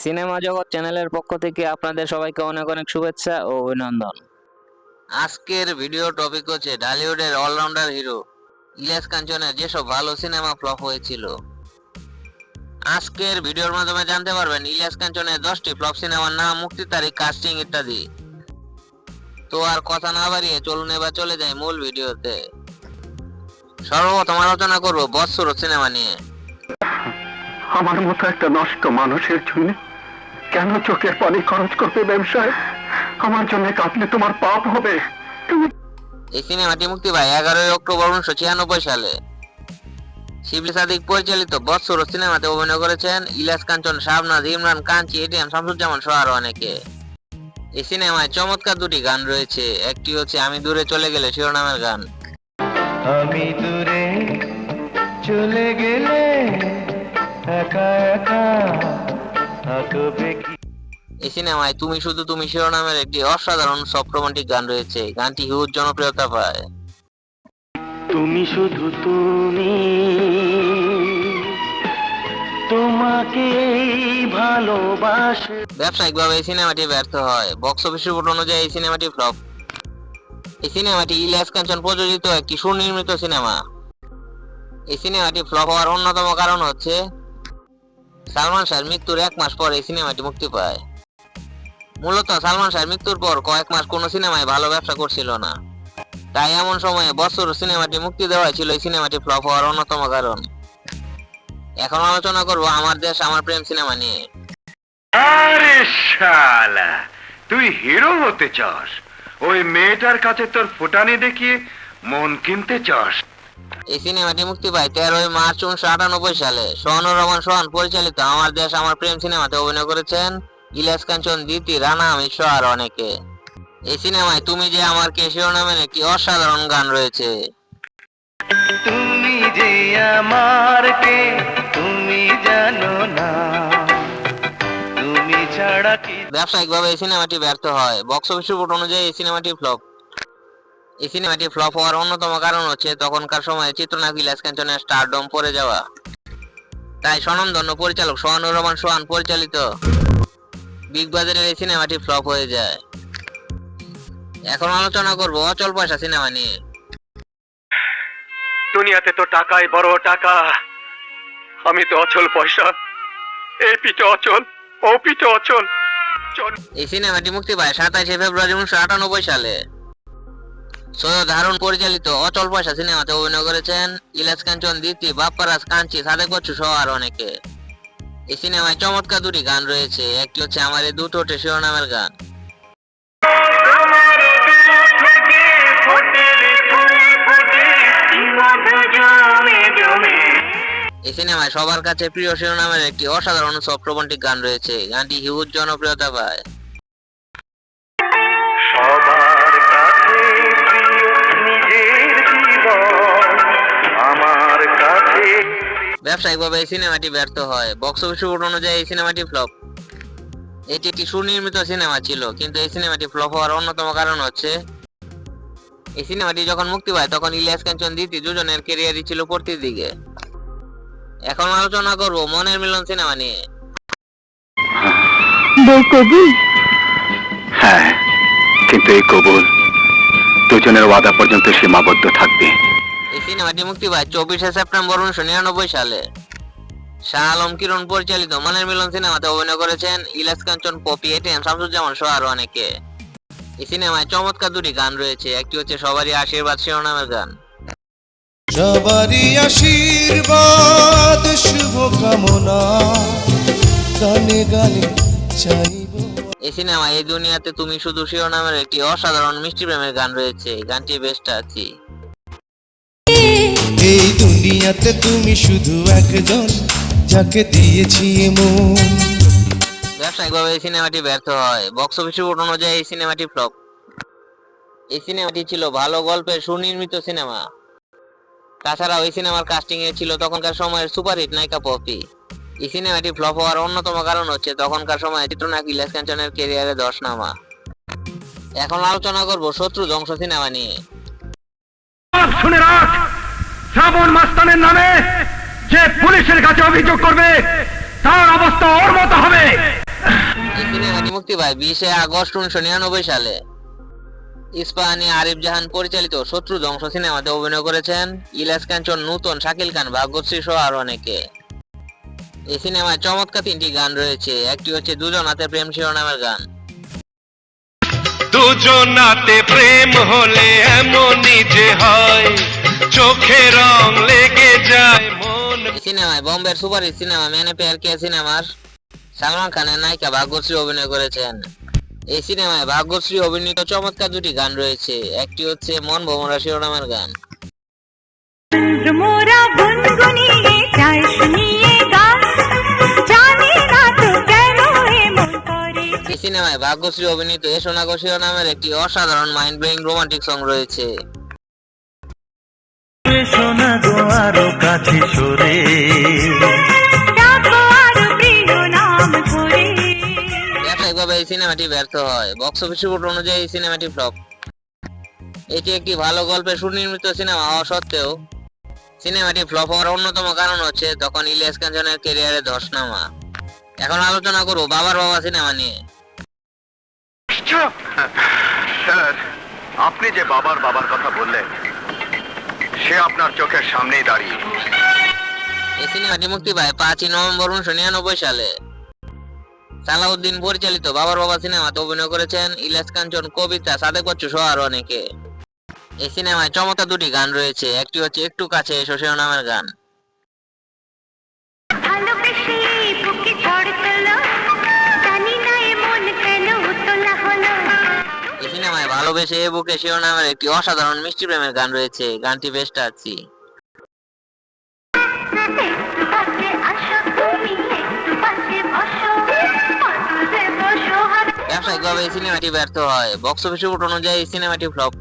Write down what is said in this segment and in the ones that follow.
Cinema জগৎ চ্যানেলের পক্ষ থেকে আপনাদের সবাইকে অনেক অনেক শুভেচ্ছা ও অভিনন্দন। আজকের ভিডিও টপিক হচ্ছে ঢালিউডের অলরাউন্ডার হিরো ইলিয়াস কাঞ্চনের যেসব ভালো সিনেমা ফ্লপ হয়েছিল। আজকের ভিডিওর মাধ্যমে জানতে পারবেন ইলিয়াস কাঞ্চনের 10টি ফ্লপ সিনেমার নাম, মুক্তির তারিখ, কাস্টিং ইত্যাদি। তো আর কথা না বাড়িয়ে চলুন এবার চলে যাই মূল ভিডিওতে। সর্বপ্রথম আলোচনা করব বৎসর সিনেমা নিয়ে। আমার মতো একটা নষ্ট মানুষের জন্য কেন চোখের পানি খরচ করতে ব্যবসায়? আমার জন্য কাঁদলে তোমার পাপ হবে। এই সিনেমাটি মুক্তি পায় 11 অক্টোবর 1996 সালে। শিবলি সাদিক পরিচালিত বৎসর সিনেমাতে অভিনয় করেছেন ইলিয়াস কাঞ্চন, শাবনাজ, ইমরান, কাঞ্চি, এটিএম শামসুজ্জামান সহ আরো অনেকে। এই সিনেমায় চমৎকার দুটি গান রয়েছে, একটি হচ্ছে আমি দূরে চলে গেলে শিরোনামের গান। আমি দূরে চলে গেলে একা একা থাকবে কি। এই সিনেমায় তুমি শুধু তুমি শিরোনামের একটি অসাধারণ সফট রোমান্টিক গান রয়েছে, গানটি হিউজ জনপ্রিয়তা পায়। তুমি শুধু তুমি, তোমাকে ভালোবাসে। ব্যবসায়িকভাবে এই সিনেমাটি ব্যর্থ হয়। বক্স অফিস রিপোর্ট অনুযায়ী এই সিনেমাটি ফ্লপ। এই সিনেমাটি ইলিয়াস কাঞ্চন প্রযোজিত একটি সুনির্মিত সিনেমা। এই সিনেমাটি ফ্লপ হওয়ার অন্যতম কারণ হচ্ছে সালমান শাহের মৃত্যুর 1 মাস পর এই সিনেমাটি মুক্তি পায়। মূলত সালমান শাহের মৃত্যুর পর কয়েক মাস কোনো সিনেমায় ভালো ব্যবসা করছিল না, তাই এমন সময়ে বছর সিনেমাটি মুক্তি দেওয়া ছিল এই সিনেমাটি ফ্লপ হওয়ার অন্যতম কারণ। এখন আলোচনা করব আমার দেশ আমার প্রেম সিনেমা নিয়ে। আরে শালা, তুই হিরো হতে চাস, ওই মেয়েটার কাছে তোর ফুটানি দেখিয়ে মন কিনতে চাস। এই সিনেমাটি মুক্তি পায় 13 মার্চ 1998 সালে। সোহানুর রহমান সোহান পরিচালিত আমার দেশ আমার প্রেম সিনেমাতে অভিনয় করেছেন ইলিয়াস কাঞ্চন, দিতি, রানা আমির সহ আরো অনেকে। এই সিনেমায় তুমি যে আমার কে শিরোনামের একটি অসাধারণ গান রয়েছে। তুমি যে আমার কে তুমি জানো না, তুমি ছাড়া কি। ব্যবসায়িকভাবে এই সিনেমাটি ব্যর্থ হয়। বক্স অফিস রিপোর্ট অনুযায়ী এই সিনেমাটি ফ্লপ। এই সিনেমাটি ফ্লপ হওয়ার অন্যতম কারণ হচ্ছে তখনকার সময়ে চিত্রনায়ক ইলিয়াস কাঞ্চনের স্টারডম পড়ে যাওয়া, তাই স্বনামধন্য পরিচালক সোহানুর রহমান সোহান পরিচালিত বিগ বাজারের এই সিনেমাটি ফ্লপ হয়ে যায়। এখন আলোচনা করব অচল পয়সা সিনেমা নিয়ে। দুনিয়াতে তো টাকাই বড় টাকা, আমি তো অচল পয়সা, এই পিঠে অচল, ও পিঠে অচল। এই সিনেমাটি মুক্তি পায় 27 ফেব্রুয়ারি 1998 সালে। সৈয়দ হারুন পরিচালিত অচল পয়সা সিনেমাতে অভিনয় করেছেন ইলিয়াস কাঞ্চন, দিতি, বাপ্পারাজ, কাঞ্চি, সাদেক বচ্চু সহ আরো অনেকে। এই সিনেমায় চমৎকার দুটি গান রয়েছে, একটি হচ্ছে আমার এই দুটো ওঠে শিরোনামের গান। এই সিনেমায় সবার কাছে প্রিয় শিরোনামের একটি অসাধারণ সফট রোমান্টিক গান রয়েছে, গানটি হিউজ জনপ্রিয়তা পায়। সবার কাছে প্রিয় নিজের জীবন আমার কাছে। ব্যবসায়িকভাবে এই সিনেমাটি ব্যর্থ হয়। বক্স অফিস রিপোর্ট অনুযায়ী এই সিনেমাটি ফ্লপ। এটি একটি সুনির্মিত সিনেমা ছিল, কিন্তু এই সিনেমাটি ফ্লপ হওয়ার অন্যতম কারণ হচ্ছে এই সিনেমাটি যখন মুক্তি পায় তখন ইলিয়াস কাঞ্চন, দিতি দুজনের ক্যারিয়ারই ছিল পড়তির দিকে। এখন আলোচনা করব মনের মিলন সিনেমা নিয়ে। হ্যাঁ, কিন্তু এই কবুল দুজনের ওয়াদা পর্যন্ত সীমাবদ্ধ থাকবে। এই সিনেমাটি মুক্তি পায় 24 সেপ্টেম্বর 1999 সালে। শাহ আলম কিরণ পরিচালিত মনের মিলন সিনেমাতে অভিনয় করেছেন ইলিয়াস কাঞ্চন, পপি, এটিএম শামসুজ্জামান সহ আরো অনেকে। এই সিনেমায় চমৎকার দুটি গান রয়েছে, একটি হচ্ছে সবারই আশীর্বাদ শিরোনামের গান। সবারই আশীর্বাদ শুভকামনা গানে গানে চাইব। এই সিনেমায় এই দুনিয়াতে তুমি শুধু শিরোনামের একটি অসাধারণ মিষ্টি প্রেমের গান রয়েছে, গানটি বেস্ট আছি। এই দুনিয়াতে তুমি শুধু একজন যাকে দিয়েছি মন। ব্যবসায়িকভাবে এই সিনেমাটি ব্যর্থ হয়। বক্স অফিস রিপোর্ট অনুযায়ী এই সিনেমাটি ফ্লপ। এই সিনেমাটি ছিল ভালো গল্পের সুনির্মিত সিনেমা। তাছাড়াও এই সিনেমার কাস্টিং এ ছিল তখনকার সময়ের সুপারহিট নায়িকা পপি। এই সিনেমাটি ফ্লপ হওয়ার অন্যতম কারণ হচ্ছে তখনকার সময়ে চিত্রনায়ক ইলিয়াস কাঞ্চনের ক্যারিয়ারে ধস নামা। এখন আলোচনা করব শত্রু ধ্বংস সিনেমা নিয়ে। শুনে রাখ, শ্রাবণ মাস্তানের নামে যে পুলিশের কাছে অভিযোগ করবে তার অবস্থা ওর মতো হবে। মুক্তি পায় 20 আগস্ট 1999 সালে। ইস্পাহানি আরিফ জাহান পরিচালিত শত্রু ধ্বংস সিনেমাতে অভিনয় করেছেন ইলিয়াস কাঞ্চন, নূতন, শাকিল খান, ভাগ্যশ্রী সহ আরো অনেকে। এই সিনেমায় চমৎকার 3টি গান রয়েছে। একটি হচ্ছে দুজনাতে প্রেম শিরোনামের গান। দুজনাতে প্রেম হলে এমনই যে হয়, চোখে রং লেগে যায় মন। এই সিনেমায় বোম্বের সুপারহিট সিনেমা मैंने प्यार किया সিনেমার সালমান খানের নায়িকা ভাগ্যশ্রী অভিনয় করেছেন। এই সিনেমায় ভাগ্যশ্রী অভিনীত চমৎকার 2টি গান রয়েছে। একটি হচ্ছে মন ভোমরা শিরোনামের গান। মোরা গুনগুনিয়ে চাই শুনিয়ে গান, জানি না তো কেন এমন করে। এই সিনেমায় ভাগ্যশ্রী অভিনীত এ সোনাগো শিরোনামের একটি অসাধারণ মাইন্ড ব্লোয়িং রোমান্টিক সং রয়েছে। শোনা গো আরো কাছে সরে, ডাকো আরো প্রিয় নাম করে। ব্যবসায়িকভাবে এই সিনেমাটি ব্যর্থ হয়। বক্স অফিস রিপোর্ট অনুযায়ী এই সিনেমাটি ফ্লপ। এটি একটি ভালো গল্পের সুনির্মিত সিনেমা হওয়া সত্ত্বেও সিনেমাটি ফ্লপ হওয়ার অন্যতম কারণ হচ্ছে তখন ইলিয়াস কাঞ্চনের ক্যারিয়ারে ধস নামা। এখন আলোচনা করব বাবার বাবা সিনেমা নিয়ে। স্যার, আপনি যে বাবার কথা বললেন সে আপনার চোখের সামনেই দাঁড়িয়ে। এই সিনেমাটি মুক্তি পায় 5 নভেম্বর 1999 সালে। সালাউদ্দিন পরিচালিত বাবার বাবা সিনেমাতে অভিনয় করেছেন ইলিয়াস কাঞ্চন, কবিতা, সাদেক বচ্চু সহ আরো অনেকে। এই সিনেমায় চমৎকার 2টি গান রয়েছে। একটি হচ্ছে একটু কাছে এসো শিরোনামের গান। ভালোবেসে বুকে ঝড় তোলো, জানি না এমন কেন তোলা হলো। এই সিনেমায় ভালোবেসে এ বুকে শিরোনামের একটি অসাধারণ মিষ্টি প্রেমের গান রয়েছে। গানটি বেশ টাচি। একটু কাছে আসো তুমি, একটু পাশে বসো, পাশে বসো হাত। ব্যবসায়িকভাবে এই সিনেমাটি ব্যর্থ হয়। বক্স অফিস রিপোর্ট অনুযায়ী এই সিনেমাটি ফ্লপ।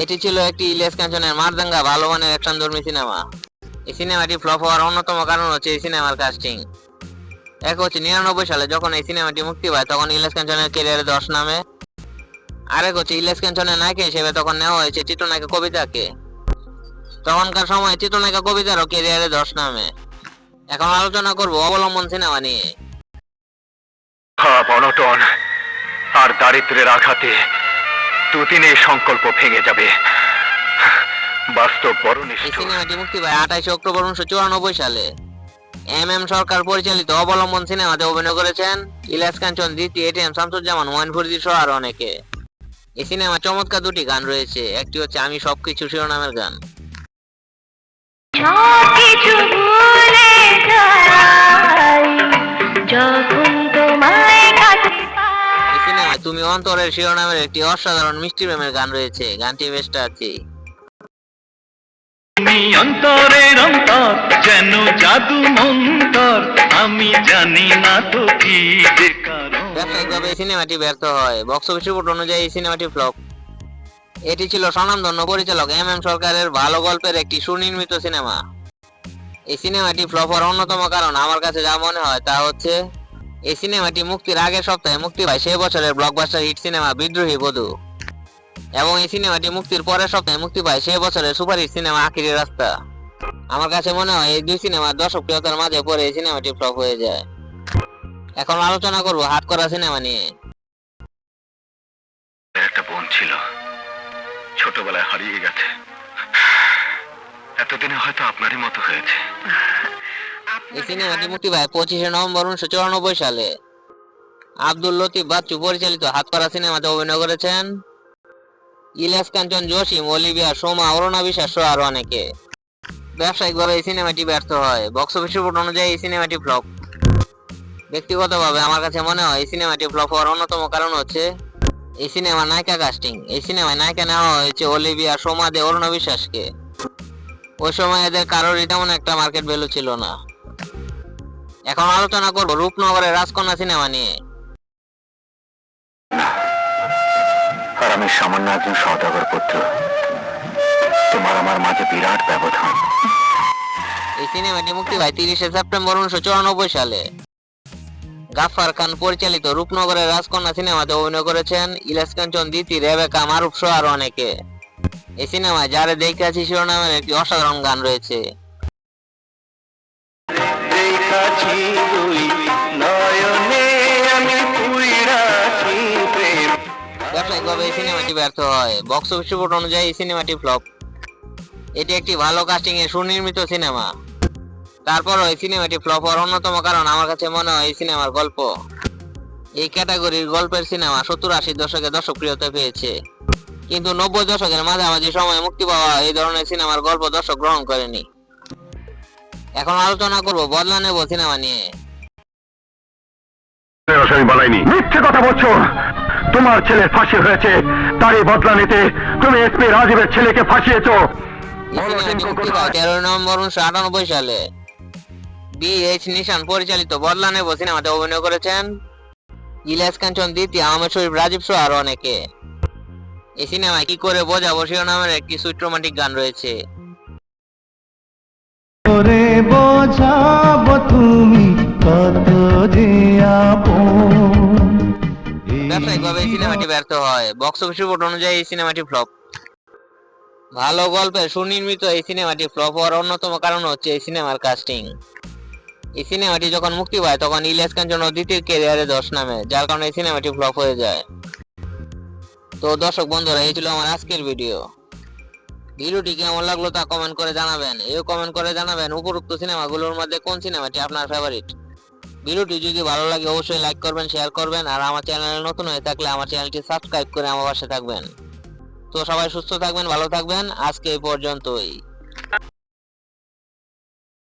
এটি ছিল একটি ইলিয়াস কাঞ্চনের মারদাঙ্গা ভালো মানের অ্যাকশনধর্মী সিনেমা। এই সিনেমাটি ফ্লপ হওয়ার অন্যতম কারণ হচ্ছে এই সিনেমার কাস্টিং। এক হচ্ছে 99 সালে যখন এই সিনেমাটি মুক্তি পায় তখন ইলিয়াস কাঞ্চনের ক্যারিয়ারে ধস নামে। আরেক হচ্ছে ইলিয়াস কাঞ্চনের নায়িকা হিসেবে তখন নেওয়া হয়েছে চিত্রনায়িকা কবিতাকে। তখনকার সময়ে চিত্রনায়িকা কবিতারও ক্যারিয়ারে ধস নামে। এখন আলোচনা করব অবলম্বন সিনেমা নিয়ে। অনটন আর দারিদ্রের আঘাতে দুদিনে সংকল্প ভেঙে যাবে। বাস্তব বড় এই নিষ্ঠুর। সিনেমাটি মুক্তি পায় 28 অক্টোবর 1994 সালে। এম সরকার পরিচালিত অবলম্বন সিনেমাতে অভিনয় করেছেন ইলিয়াস কাঞ্চন, দিতি, এটিএম শামসুজ্জামান, মঈন ফরিদি সহ আরো অনেকে। এই সিনেমা চমৎকার 2টি গান রয়েছে। একটি হচ্ছে আমি সবকিছু শিরোনামের গান। সবকিছু ভুলে যাই যখন তোমায় কাছে পাই। এই সিনেমায় তুমি অন্তরের শিরোনামের একটি অসাধারণ মিষ্টি প্রেমের গান রয়েছে। গানটি বেশ টাচি। তুমি অন্তরের অন্তর, যেন জাদু মন্তর, আমি জানি না তো কি যে কারণ। ব্যবসায়িকভাবে এই সিনেমাটি ব্যর্থ হয়। বক্স অফিস রিপোর্ট অনুযায়ী এই সিনেমাটি ফ্লপ। এটি ছিল স্বনামধন্য পরিচালক এম সরকারের ভালো গল্পের একটি সুনির্মিত সিনেমা। এই সিনেমাটি ফ্লপ হওয়ার অন্যতম কারণ আমার কাছে যা মনে হয় তা হচ্ছে এই সিনেমাটি মুক্তির আগের সপ্তাহে মুক্তি পায় সেই বছরের ব্লকবাস্টার হিট সিনেমা বিদ্রোহী বধূ, এবং এই সিনেমাটি মুক্তির পরের সপ্তাহে মুক্তি পায় সেই বছরের সুপারহিট সিনেমা আখিরি রাস্তা। আমার কাছে মনে হয় এই 2 সিনেমার দর্শকপ্রিয়তার মাঝে পড়ে এই সিনেমাটি ফ্লপ হয়ে যায়। এখন আলোচনা করব হাতকড়া সিনেমা নিয়ে। একটা বোন ছিল, ছোটবেলায় হারিয়ে গেছে। এতদিনে হয়তো আপনারই মতো হয়েছে। এই সিনেমাটি মুক্তি পায় 25 নভেম্বর 1994 সালে। আব্দুল লতিফ বাচ্চু পরিচালিত হাতকড়া সিনেমাতে অভিনয় করেছেন ইলিয়াস কাঞ্চন, জসিম, অলিভিয়া, সোমা, অরুণা বিশ্বাস সহ আরো অনেকে। ব্যবসায়িকভাবে এই সিনেমাটি ব্যর্থ হয়। বক্স অফিস রিপোর্ট অনুযায়ী এই সিনেমাটি ফ্লপ। ব্যক্তিগতভাবে আমার কাছে মনে হয় এই সিনেমাটি ফ্লপ হওয়ার অন্যতম কারণ হচ্ছে এই সিনেমার নায়িকা কাস্টিং। এই সিনেমায় নায়িকা নেওয়া হয়েছে অলিভিয়া, সোমা দে, অরুণা বিশ্বাসকে। ওই সময় এদের কারোরই তেমন একটা মার্কেট ভ্যালু ছিল না। এখন আলোচনা করব রূপনগরের রাজকন্যা সিনেমা নিয়ে। আর আমি সামান্য একজন সওদাগর পুত্র। তোমার আমার মাঝে বিরাট ব্যবধান। এই সিনেমাটি মুক্তি পায় 30 সেপ্টেম্বর 1994 সালে। গাফফার খান পরিচালিত রূপনগরের রাজকন্যা সিনেমাতে অভিনয় করেছেন ইলিয়াস কাঞ্চন, দিতি, রেবেকা, মারুফ সহ আরো অনেকে। এই সিনেমায় যারে দেখে আছি শিরোনামের একটি অসাধারণ গান রয়েছে। দেখাছি দুই নয়নে আমি পুইরা সিনেমাটি ব্যর্থ হয়, বক্স অফিস রিপোর্ট অনুযায়ী এই সিনেমাটি ফ্লপ। এটি একটি ভালো কাস্টিং এ সুনির্মিত সিনেমা, তারপরও এই সিনেমাটি ফ্লপ হওয়ার অন্যতম কারণ আমার কাছে মনে হয় এই সিনেমার গল্প। এই ক্যাটাগরির গল্পের সিনেমা 70-80 দশকে দর্শকপ্রিয়তা পেয়েছে, কিন্তু 90 দশকের মাঝামাঝি সময়ে মুক্তি পাওয়া এই ধরনের সিনেমার গল্প দর্শক গ্রহণ করেনি। এখন আলোচনা করব বদলা নেব সিনেমা নিয়ে। আমি বলাইনি, মিথ্যে কথা বলছো। তোমার ছেলে ফাঁসি হয়েছে, তারই বদলা নিতে তুমি এসপি রাজীবের ছেলেকে ফাঁসিয়েছো। এই সিনেমাটি মুক্তি পায় 13 নভেম্বর 1998 সালে। BH নিশান পরিচালিত বদলা নেব সিনেমাতে অভিনয় করেছেন ইলিয়াস কাঞ্চন, দ্বিতীয়, আহমেদ শরীফ, রাজীব সহ আরো অনেকে। এই সিনেমায় কি করে বোঝাবো শিরোনামের একটি সুইট রোমান্টিক গান রয়েছে। করে বোঝাবো তুমি কত যে আপন। ব্যবসায়িকভাবে এই সিনেমাটি ব্যর্থ হয়, বক্স অফিস রিপোর্ট অনুযায়ী এই সিনেমাটি ফ্লপ। ভালো গল্পের সুনির্মিত এই সিনেমাটি ফ্লপ হওয়ার অন্যতম কারণ হচ্ছে এই সিনেমার কাস্টিং। এই সিনেমাটি যখন মুক্তি পায় তখন ইলিয়াস কাঞ্চন ও দ্বিতীয় ক্যারিয়ারে ধস নামে, যার কারণে এই সিনেমাটি ফ্লপ হয়ে যায়। তো দর্শক বন্ধুরা, এই ছিল আমার আজকের ভিডিওটি কেমন লাগলো তা কমেন্ট করে জানাবেন। কমেন্ট করে জানাবেন উপরোক্ত সিনেমাগুলোর মধ্যে কোন সিনেমাটি আপনার ফেভারিট। ভিডিওটি যদি ভালো লাগে অবশ্যই লাইক করবেন, শেয়ার করবেন, আর আমার চ্যানেলে নতুন হয়ে থাকলে আমার চ্যানেলটি সাবস্ক্রাইব করে আমার পাশে থাকবেন। তো সবাই সুস্থ থাকবেন, ভালো থাকবেন, আজকে এই পর্যন্তই।